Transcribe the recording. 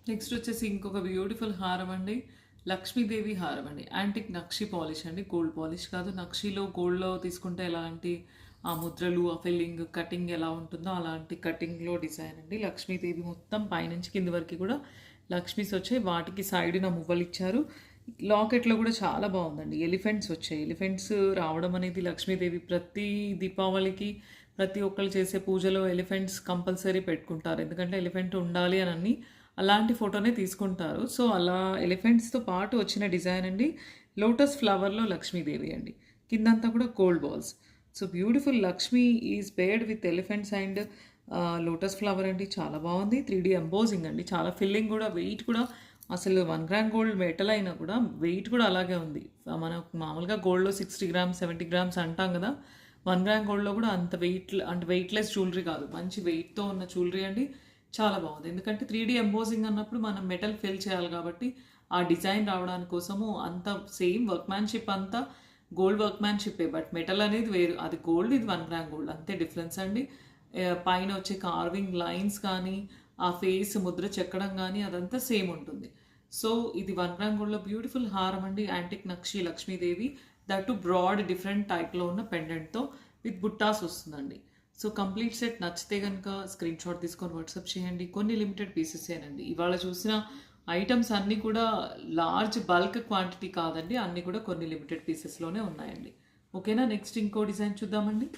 Next వచ్చేసి ఇంకొక beautiful హారం అండి. లక్ష్మీదేవి హారం అండి. యాంటిక్ నక్షి పాలిష్ అండి, గోల్డ్ పాలిష్ కాదు. నక్షిలో గోల్డ్లో తీసుకుంటే ఎలాంటి ఆ ముద్రలు, ఆ ఫిల్లింగ్, కటింగ్ ఎలా ఉంటుందో అలాంటి కటింగ్లో డిజైన్ అండి. లక్ష్మీదేవి మొత్తం పైనుంచి కింది వరకు కూడా లక్ష్మీస్ వచ్చాయి. వాటికి సైడ్న మువ్వలు ఇచ్చారు. లాకెట్లో కూడా చాలా బాగుందండి. ఎలిఫెంట్స్ వచ్చాయి. ఎలిఫెంట్స్ రావడం అనేది లక్ష్మీదేవి ప్రతి దీపావళికి ప్రతి ఒక్కరు చేసే పూజలో ఎలిఫెంట్స్ కంపల్సరీ పెట్టుకుంటారు. ఎందుకంటే ఎలిఫెంట్ ఉండాలి అని అలాంటి ఫోటోనే తీసుకుంటారు. సో అలా ఎలిఫెంట్స్తో పాటు వచ్చిన డిజైన్ అండి. లోటస్ ఫ్లవర్లో లక్ష్మీదేవి అండి. కిందంతా కూడా gold balls. So beautiful Lakshmi is paired with elephants and lotus flower అండి. చాలా బాగుంది. 3D ఎంబోజింగ్ అండి. చాలా ఫిల్లింగ్ కూడా, వెయిట్ కూడా అసలు 1 గ్రామ్ గోల్డ్ మెటల్ అయినా కూడా వెయిట్ కూడా అలాగే ఉంది. మనకు మామూలుగా గోల్డ్లో 60 గ్రామ్స్ 70 గ్రామ్స్ అంటాం కదా, 1 గ్రామ్ గోల్డ్లో కూడా అంత అంటే వెయిట్లెస్ జ్యువెలరీ కాదు, మంచి వెయిట్తో ఉన్న జ్యువెలరీ అండి. చాలా బాగుంది. ఎందుకంటే 3D ఎంబోజింగ్ అన్నప్పుడు మనం మెటల్ ఫిల్ చేయాలి కాబట్టి ఆ డిజైన్ రావడానికి కోసము అంత సేమ్ వర్క్మ్యాన్షిప్ అంతా గోల్డ్ వర్క్మ్యాన్షిప్పే, బట్ మెటల్ అనేది వేరు. అది గోల్డ్, ఇది 1 గ్రామ్ గోల్డ్, అంతే డిఫరెన్స్ అండి. పైన వచ్చే కార్వింగ్ లైన్స్ కానీ ఆ ఫేస్ ముద్ర చెక్కడం కానీ అదంతా సేమ్ ఉంటుంది. సో ఇది 1 గ్రామ్ గోల్డ్లో బ్యూటిఫుల్ హారం అండి. యాంటిక్ నక్షి లక్ష్మీదేవి, దట్ బ్రాడ్ డిఫరెంట్ టైప్లో ఉన్న పెండెంట్తో విత్ బుట్టాస్ వస్తుందండి. సో కంప్లీట్ సెట్ నచ్చితే కనుక స్క్రీన్ షాట్ తీసుకొని వాట్సాప్ చేయండి. కొన్ని లిమిటెడ్ పీసెస్ ఏనండి. ఇవాళ చూసిన ఐటమ్స్ అన్నీ కూడా లార్జ్ బల్క్ క్వాంటిటీ కాదండి, అన్నీ కూడా కొన్ని లిమిటెడ్ పీసెస్లోనే ఉన్నాయండి. ఓకేనా, నెక్స్ట్ ఇంకో డిజైన్ చూద్దామండి.